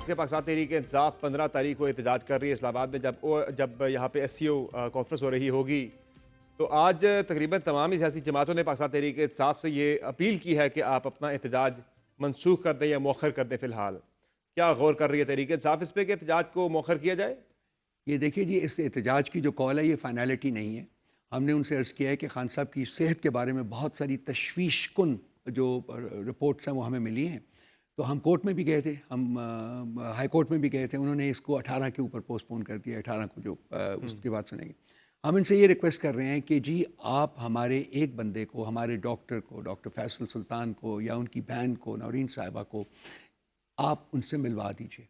کے پاکستان تحریک انصاف 15 تاریخ کو احتجاج کر رہی ہے اسلام آباد میں جب یہاں پہ ایس سی او کانفرنس ہو رہی ہوگی تو آج تقریباً تمام ہی سیاسی جماعتوں نے پاکستان تحریک انصاف سے یہ اپیل کی ہے کہ آپ اپنا احتجاج منسوخ کر دیں یا مؤخر کر دیں. فی الحال کیا غور کر رہی ہے تحریک انصاف اس پہ کہ احتجاج کو مؤخر کیا جائے؟ یہ دیکھیے جی، اس احتجاج کی جو کال ہے یہ فائنالٹی نہیں ہے. ہم نے ان سے عرض کیا ہے کہ خان صاحب کی صحت کے بارے میں بہت ساری تشویش کن جو رپورٹس ہیں وہ ہمیں ملی ہیں. تو ہم کورٹ میں بھی گئے تھے، ہم ہائی کورٹ میں بھی گئے تھے. انہوں نے اس کو 18 کے اوپر پوسٹ پون کر دیا، 18 کو جو اس کی بات سنیں گے. ہم ان سے یہ ریکویسٹ کر رہے ہیں کہ جی آپ ہمارے ایک بندے کو، ہمارے ڈاکٹر کو، ڈاکٹر فیصل سلطان کو یا ان کی بہن کو نورین صاحبہ کو آپ ان سے ملوا دیجئے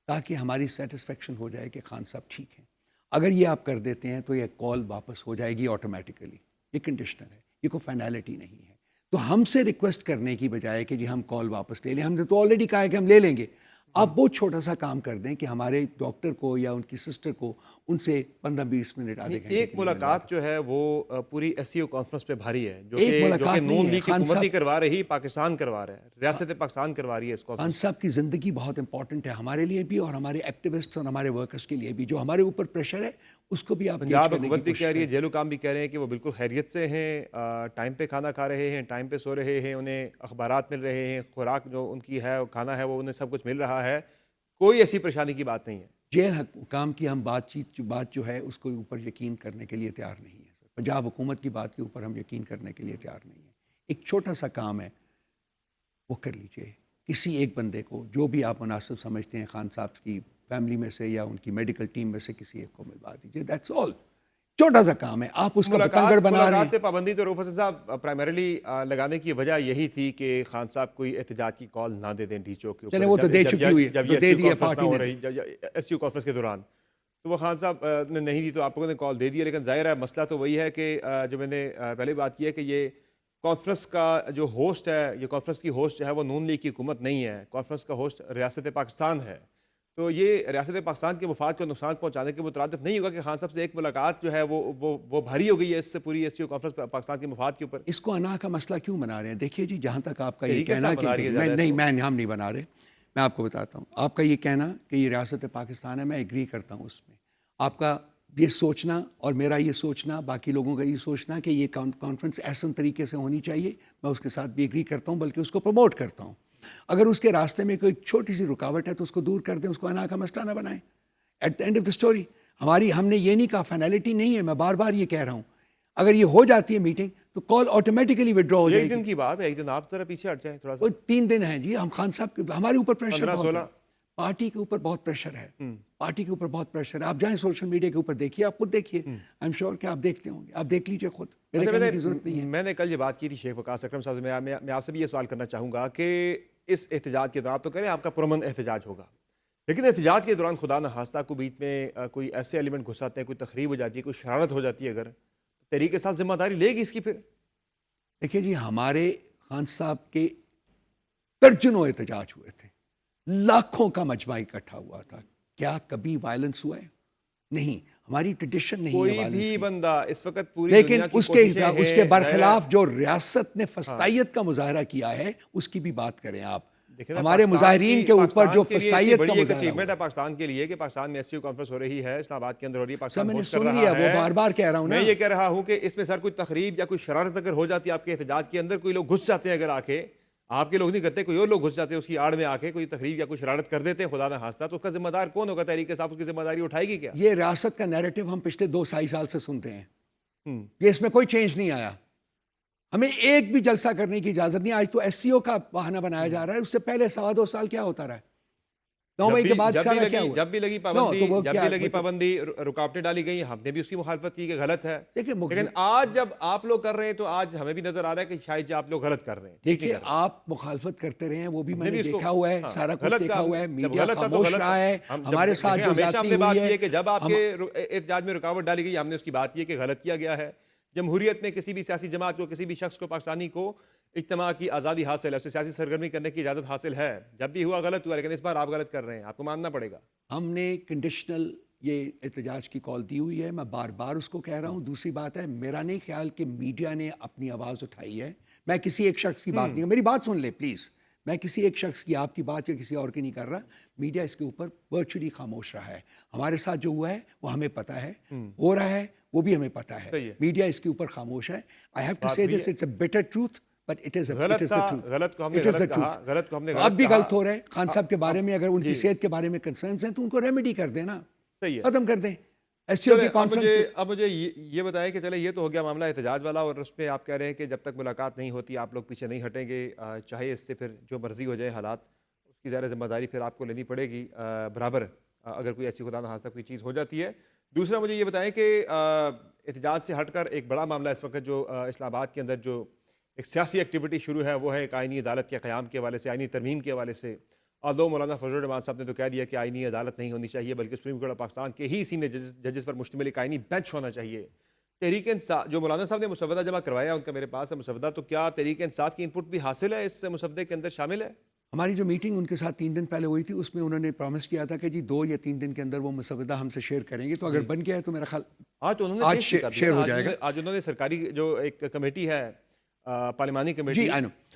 تاکہ ہماری سیٹسفیکشن ہو جائے کہ خان صاحب ٹھیک ہیں. اگر یہ آپ کر دیتے ہیں تو یہ کال واپس ہو جائے گی آٹومیٹیکلی. یہ کنڈیشنل ہے، یہ کوئی فائنالٹی نہیں ہے. تو ہم سے ریکویسٹ کرنے کی بجائے کہ جی ہم کال واپس لے لیں، ہم نے تو آلریڈی کہا ہے کہ ہم لے لیں گے. آپ بہت چھوٹا سا کام کر دیں کہ ہمارے ڈاکٹر کو یا ان کی سسٹر کو ان سے 15-20 منٹ آدھے گھنٹے ایک ملاقات جو ہے وہ پوری ایس سی او کانفرنس پہ بھاری ہے جو کہ نون لیگ کی حکومت نہیں کروا رہی، پاکستان کروا رہا ہے، ریاست پاکستان کروا رہی ہے اس خان صاحب کی زندگی بہت امپورٹنٹ ہے ہمارے لیے بھی اور ہمارے ایکٹیوسٹس اور ہمارے ورکرز کے لیے بھی. جو ہمارے اوپر پریشر ہے اس کو بھی آپ پنجاب حکومت بھی کہہ رہی ہے، جیل حکام بھی کہہ رہے ہیں کہ وہ بالکل خیریت سے ہیں، ٹائم پہ کھانا کھا رہے ہیں، ٹائم پہ سو رہے ہیں، انہیں اخبارات مل رہے ہیں، خوراک جو ان کی ہے کھانا ہے وہ انہیں سب کچھ مل رہا ہے. کوئی ایسی پریشانی کی بات نہیں ہے. جیل حکام کی ہم بات جو ہے اس کو اوپر یقین کرنے کے لیے تیار نہیں ہے. پنجاب حکومت کی بات کے اوپر ہم یقین کرنے کے لیے تیار نہیں ہیں. ایک چھوٹا سا کام ہے وہ کر لیجئے. کسی ایک بندے کو جو بھی آپ مناسب سمجھتے ہیں خان صاحب کی فیملی میں سے یا ان کی میڈیکل ٹیم میں سے کسی ایک کو ملوا دیجئے. That's all. چھوٹا سا کام ہے. آپ اس کا بتنگڑ بنا رہے ہیں. ملاقات پہ پابندی تو رؤف حسن صاحب پرائمریلی لگانے کی وجہ یہی تھی کہ خان صاحب کوئی احتجاج کی کال نہ دے دیں ڈی چو کے اوپر. چلے وہ تو دے چکی ہوئی ہے، جب یہ ایس سی او کانفرنس کے دوران تو وہ خان صاحب نے نہیں دی تو آپ لوگوں نے کال دے دی. لیکن ظاہر ہے مسئلہ تو وہی ہے کہ جو میں نے پہلے بات کی ہے کہ یہ کانفرنس کا جو ہوسٹ ہے، یہ کانفرنس کی ہوسٹ جو ہے وہ نون لیگ کی حکومت نہیں ہے. کانفرنس کا ہوسٹ ریاست پاکستان ہے. تو یہ ریاست پاکستان کے مفاد کو نقصان پہنچانے کے مترادف نہیں ہوگا کہ خان صاحب سے ایک ملاقات جو ہے وہ بھاری ہو گئی ہے اس سے پوری S C O conference Pakistan کے مفاد کے اوپر. اس کو انا کا مسئلہ کیوں بنا رہے ہیں؟ دیکھیے جی، جہاں تک آپ کا یہ کہنا کہ ہم نہیں بنا رہے، میں آپ کو بتاتا ہوں. آپ کا یہ کہنا کہ یہ ریاست پاکستان ہے، میں ایگری کرتا ہوں اس میں. آپ کا یہ سوچنا اور میرا یہ سوچنا، باقی لوگوں کا یہ سوچنا کہ یہ کانفرنس ایسا طریقے سے ہونی چاہیے، میں اس کے ساتھ بھی ایگری کرتا ہوں، بلکہ اس کو پروموٹ کرتا ہوں. اگر اس کے راستے میں کوئی چھوٹی سی رکاوٹ ہے تو اس کو دور کر دیں، اس کو انا کا مسئلہ نہ بنائیں. At the end of the story ہم نے یہ نہیں کہا فائنالٹی نہیں ہے. میں بار بار یہ کہہ رہا ہوں اگر یہ ہو جاتی ہے میٹنگ تو کال آٹومیٹکلی ودرا ہو جائے گی. ایک دن کی بات ہے، ایک دن آپ ذرا پیچھے ہٹ جائیں تھوڑا سا. 3 دن ہیں جی. ہم خان صاحب ہمارے اوپر پریشر 15-16 پارٹی کے اوپر بہت پریشر ہے. پارٹی کے اوپر بہت پریشر ہے. آپ جائیں سوشل میڈیا کے اوپر دیکھیے، آپ خود دیکھیے. آئی ایم شیور کہ آپ دیکھتے ہوں گے. آپ دیکھ لیجیے خود، میرے کہنے کی ضرورت نہیں ہے. میں نے کل یہ بات کی تھی شیخ وقاص اکرم صاحب سے. میں آپ سے بھی یہ سوال کرنا چاہوں گا کہ اس احتجاج کے دوران آپ تو کہہ رہے ہیں آپ کا پرامن احتجاج ہوگا، لیکن احتجاج کے دوران خدا نخواستہ کو بیچ میں کوئی ایسے ایلیمنٹ گھس آتے ہیں، کوئی تخریب ہو جاتی ہے، کوئی شرارت ہو جاتی ہے، اگر تحریک کے ساتھ ذمہ داری لے گی اس کی؟ پھر دیکھیے جی، ہمارے خان صاحب کے درجنوں احتجاج ہوئے تھے، لاکھوں کا مجمع اکٹھا ہوا تھا. کیا کبھی وائلنس ہوا ہے؟ نہیں. ہماری ٹریڈیشن نہیں ہے کوئی بھی بندہ اس وقت پوری لیکن دنیا کی اس کے برخلاف جو ریاست نے فسطائیت کا مظاہرہ کیا ہے اس کی بھی بات کریں آپ. ہمارے مظاہرین کے اوپر جو فسطائیت کا مظاہرہ اچیومنٹ ہے پاکستان کے لیے کہ پاکستان میں ایس سی او کانفرنس ہو رہی ہے، اسلام آباد کے اندر ہو رہی ہے، پاکستان میں نے ہوسٹ کر سن رہا لیا، ہے. وہ بار بار کہہ رہا ہوں نا. میں یہ کہہ رہا ہوں کہ اس میں سر کوئی تخریب یا کوئی شرارت اگر ہو جاتی ہے آپ کے احتجاج کے اندر، کوئی لوگ گھس جاتے ہیں، اگر آ کے آپ کے لوگ نہیں کرتے، کوئی اور لوگ گھس جاتے ہیں اس کی آڑ میں آ کے کوئی تخریب یا کوئی شرارت کر دیتے ہیں خدا نہ خواستہ، تو اس کا ذمہ دار کون ہوگا؟ تحریک انصاف اس کی ذمہ داری اٹھائے گی کیا؟ یہ ریاست کا نیریٹو ہم پچھلے 2 سال سے سنتے ہیں. یہ اس میں کوئی چینج نہیں آیا. ہمیں ایک بھی جلسہ کرنے کی اجازت نہیں. آج تو ایس سی او کا بہانہ بنایا جا رہا ہے. اس سے پہلے 2.25 سال کیا ہوتا رہا ہے؟ جب بھی لگی پابندی رکاوٹیں ڈالی گئی، ہم نے بھی اس کی مخالفت کی کہ غلط ہے. لیکن آج جب آپ لوگ کر رہے ہیں تو آج ہمیں بھی نظر آ رہا ہے کہ شاید آپ لوگ غلط کر رہے ہیں. دیکھیے، آپ مخالفت کرتے رہے ہیں، وہ بھی میں نے دیکھا ہوا ہے، سارا کچھ دیکھا ہوا ہے. میڈیا خاموش رہا ہے ہمارے ساتھ. ہمیشہ ہم نے بات کی ہے کہ جب آپ کے احتجاج میں رکاوٹ ڈالی گئی، ہم نے اس کی بات کی ہے کہ غلط کیا گیا ہے. جمہوریت میں کسی بھی سیاسی جماعت کو، کسی بھی شخص کو، پاکستانی کو اجتماع کی آزادی حاصل ہے، اسے سیاسی سرگرمی کرنے کی اجازت حاصل ہے. جب بھی ہوا غلط ہوا، لیکن اس بار آپ غلط کر رہے ہیں، آپ کو ماننا پڑے گا. ہم نے کنڈیشنل یہ احتجاج کی کال دی ہوئی ہے. میں بار بار اس کو کہہ رہا ہوں. دوسری بات ہے، میرا نہیں خیال کہ میڈیا نے اپنی آواز اٹھائی ہے. میں کسی ایک شخص کی بات نہیں، میری بات سن لے پلیز. میں کسی ایک شخص کی آپ کی بات یا کسی اور کی نہیں کر رہا. میڈیا اس کے اوپر ورچولی خاموش رہا ہے. ہمارے ساتھ جو ہوا ہے وہ ہمیں پتہ ہے, ہو رہا ہے وہ بھی ہمیں پتہ ہے. میڈیا اس کے اوپر خاموش ہے. آئی have to say this, it's a bitter truth, but it is غلط کو ہم نے غلط کہا, غلط کو ہم نے اب بھی غلط ہو رہا ہے. خان صاحب کے بارے میں اگر ان کی صحت کے بارے میں کنسرنس ہیں تو ان کو ریمیڈی کر دیں نا, ختم کر دیں. اب مجھے یہ بتائیں کہ چلے یہ تو ہو گیا معاملہ احتجاج والا, اور اس میں آپ کہہ رہے ہیں کہ جب تک ملاقات نہیں ہوتی آپ لوگ پیچھے نہیں ہٹیں گے, چاہے اس سے پھر جو مرضی ہو جائے حالات, اس کی ظاہر ذمہ داری پھر آپ کو لینی پڑے گی برابر اگر کوئی ایسی خدا نخواستہ کوئی چیز ہو جاتی ہے. دوسرا مجھے یہ بتائیں کہ احتجاج سے ہٹ کر ایک بڑا معاملہ اس وقت جو اسلام آباد کے اندر جو ایک سیاسی ایکٹیویٹی شروع ہے وہ ہے ایک آئینی عدالت کے قیام کے حوالے سے, آئینی ترمیم کے حوالے سے. دو مولانا فضل الرحمان صاحب نے تو کہہ دیا کہ آئینی عدالت نہیں ہونی چاہیے بلکہ سپریم کورٹ آف پاکستان کے ہی سینئر ججز پر مشتمل ایک آئینی بینچ ہونا چاہیے. تحریک انصاف جو مولانا صاحب نے مسودہ جمع کروایا, ان کا میرے پاس ہے مسودہ, تو کیا تحریک انصاف کی انپٹ بھی حاصل ہے, اس مسودے کے اندر شامل ہے؟ ہماری جو میٹنگ ان کے ساتھ 3 دن پہلے ہوئی تھی اس میں انہوں نے پرومس کیا تھا کہ جی 2 یا 3 دن کے اندر وہ مسودہ ہم سے شیئر کریں گے. تو اگر بن گیا ہے تو میرا خیال آج انہوں نے شیئر ہو جائے گا. آج انہوں نے سرکاری جو ایک کمیٹی ہے پارلیمانی کمیٹی,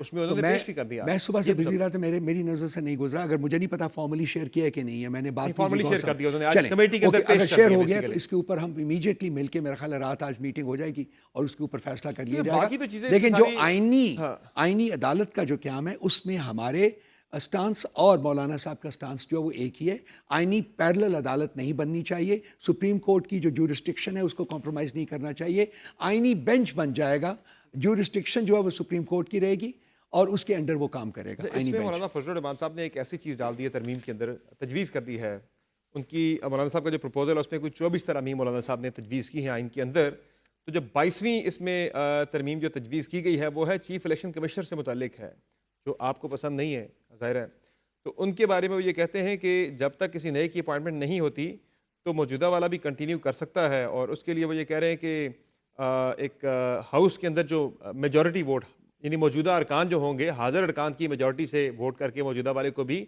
اس میں انہوں نے پیش بھی کر دیا. میں صبح سے بزی رہا تھا, میری نظر سے نہیں گزرا. اگر مجھے نہیں پتا فارملی شیئر کیا ہے کہ نہیں ہے, میں نے بات فارملی شیئر کر دیا انہوں نے آج کمیٹی کے اندر پیش اگر کر شیئر دیا. ہو گیا تو اس کے اوپر ہم امیڈیٹلی مل کے میرا خیال ہے رات آج میٹنگ ہو جائے گی اور اس کے اوپر فیصلہ کر لیا جائے گا. لیکن جو آئینی عدالت کا جو قیام ہے اس میں ہمارے اسٹانس اور مولانا صاحب کا اسٹانس جو ہے وہ ایک ہی ہے. آئینی پیرلل عدالت نہیں بننی چاہیے. سپریم کورٹ کی جو جورسڈکشن ہے اس کو کمپرومائز نہیں کرنا چاہیے. آئینی بینچ بن جائے گا, جورسڈکشن جو ہے وہ سپریم کورٹ کی رہے گی اور اس کے انڈر وہ کام کرے گا. اس میں مولانا فضل الرحمان صاحب نے ایک ایسی چیز ڈال دی ہے, ترمیم کے اندر تجویز کر دی ہے ان کی. مولانا صاحب کا جو پروپوزل ہے اس میں کوئی 24 ترامیم مولانا صاحب نے تجویز کی ہیں آئین کے اندر. تو جو 22ویں اس میں ترمیم جو تجویز کی گئی ہے وہ ہے چیف الیکشن کمشنر سے متعلق ہے, جو آپ کو پسند نہیں ہے ظاہر ہے. تو ان کے بارے میں وہ یہ کہتے ہیں کہ جب تک کسی نئے کی اپوائنٹمنٹ نہیں ہوتی تو موجودہ والا بھی کنٹینیو کر سکتا ہے, اور اس کے لیے وہ یہ کہہ رہے ہیں کہ ایک ہاؤس کے اندر جو میجورٹی ووٹ یعنی موجودہ ارکان جو ہوں گے, حاضر ارکان کی میجورٹی سے ووٹ کر کے موجودہ والے کو بھی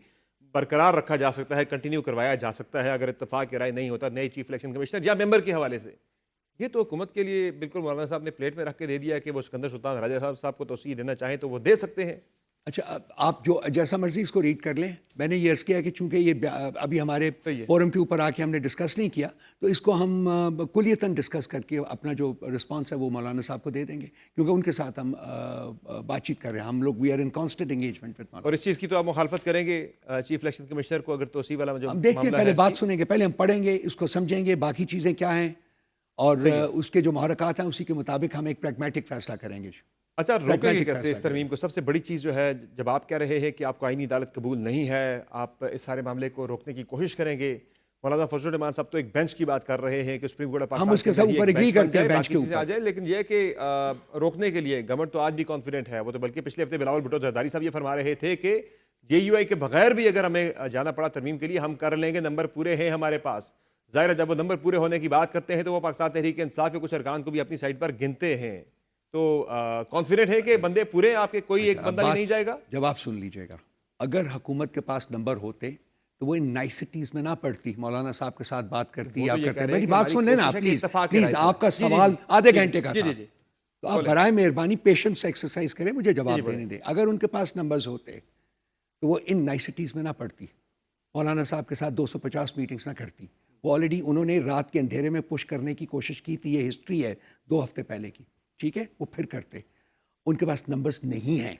برقرار رکھا جا سکتا ہے, کنٹینیو کروایا جا سکتا ہے اگر اتفاق کی رائے نہیں ہوتا نئے چیف الیکشن کمشنر یا ممبر کے حوالے سے. یہ تو حکومت کے لیے بالکل مولانا صاحب نے پلیٹ میں رکھ کے دے دیا کہ وہ سکندر سلطان راجہ صاحب کو توسیع دینا چاہیں تو وہ دے سکتے ہیں. اچھا, آپ جو جیسا مرضی اس کو ریڈ کر لیں. میں نے یہ عرض کیا کہ چونکہ یہ ابھی ہمارے فورم کے اوپر آ کے ہم نے ڈسکس نہیں کیا تو اس کو ہم کلیتاً ڈسکس کر کے اپنا جو رسپانس ہے وہ مولانا صاحب کو دے دیں گے, کیونکہ ان کے ساتھ ہم بات چیت کر رہے ہیں. ہم لوگ we are in constant engagement with مولانا. اور اس چیز کی تو آپ مخالفت کریں گے چیف الیکشن کمشنر کو اگر توسیع والا جو ہم دیکھتے ہیں, پہلے بات سنیں گے, پہلے ہم پڑھیں گے, اس کو سمجھیں گے باقی چیزیں کیا ہیں اور اس کے جو محرکات ہیں اسی کے مطابق ہم ایک پریگمیٹک فیصلہ کریں گے. اچھا, روکیں گے کیسے اس ترمیم کو؟ سب سے بڑی چیز جو ہے, جب آپ کہہ رہے ہیں کہ آپ کو آئینی عدالت قبول نہیں ہے, آپ اس سارے معاملے کو روکنے کی کوشش کریں گے. مولانا فضل الرحمان صاحب تو ایک بینچ کی بات کر رہے ہیں کہ سپریم کورٹ آف پاکستان ہم اس کے ساتھ اوپر ایگری کرتے ہیں بینچ کے اوپر آ جائے, لیکن یہ کہ روکنے کے لیے گورنمنٹ تو آج بھی کانفیڈنٹ ہے. وہ تو بلکہ پچھلے ہفتے بلاول بھٹو زرداری صاحب یہ فرما رہے تھے کہ JUI کے بغیر بھی اگر ہمیں جانا پڑا ترمیم کے لیے ہم کر لیں گے, نمبر پورے ہیں ہمارے پاس. ظاہر ہے جب وہ نمبر پورے ہونے کی بات کرتے ہیں تو وہ پاکستان تحریک انصاف کے کچھ ارکان کو بھی اپنی سائڈ پر گنتے ہیں. تو کانفیڈنٹ ہے کہ بندے پورے ہیں آپ کے, کوئی ایک بندہ بھی نہیں جائے گا؟ جواب سن لیجئے گا. اگر حکومت کے پاس نمبر ہوتے تو وہ ان نائسٹیز میں نہ پڑتی, مولانا صاحب کے ساتھ بات کرتی یا کرتے. میری بات سن لینا پلیز, آپ کا سوال آدھے گھنٹے کا تھا تو آپ برائے مہربانی پیشنس ایکسرسائز کریں, مجھے جواب دینے دیں. اگر ان کے پاس نمبرز ہوتے تو وہ ان نائسٹیز میں نہ پڑتی, مولانا صاحب کے ساتھ 250 میٹنگز نہ کرتی. وہ آلریڈی انہوں نے رات کے اندھیرے میں پش کرنے کی کوشش کی تھی, یہ ہسٹری ہے 2 ہفتے پہلے کی, ٹھیک ہے, وہ پھر کرتے. ان کے پاس نمبرز نہیں ہیں.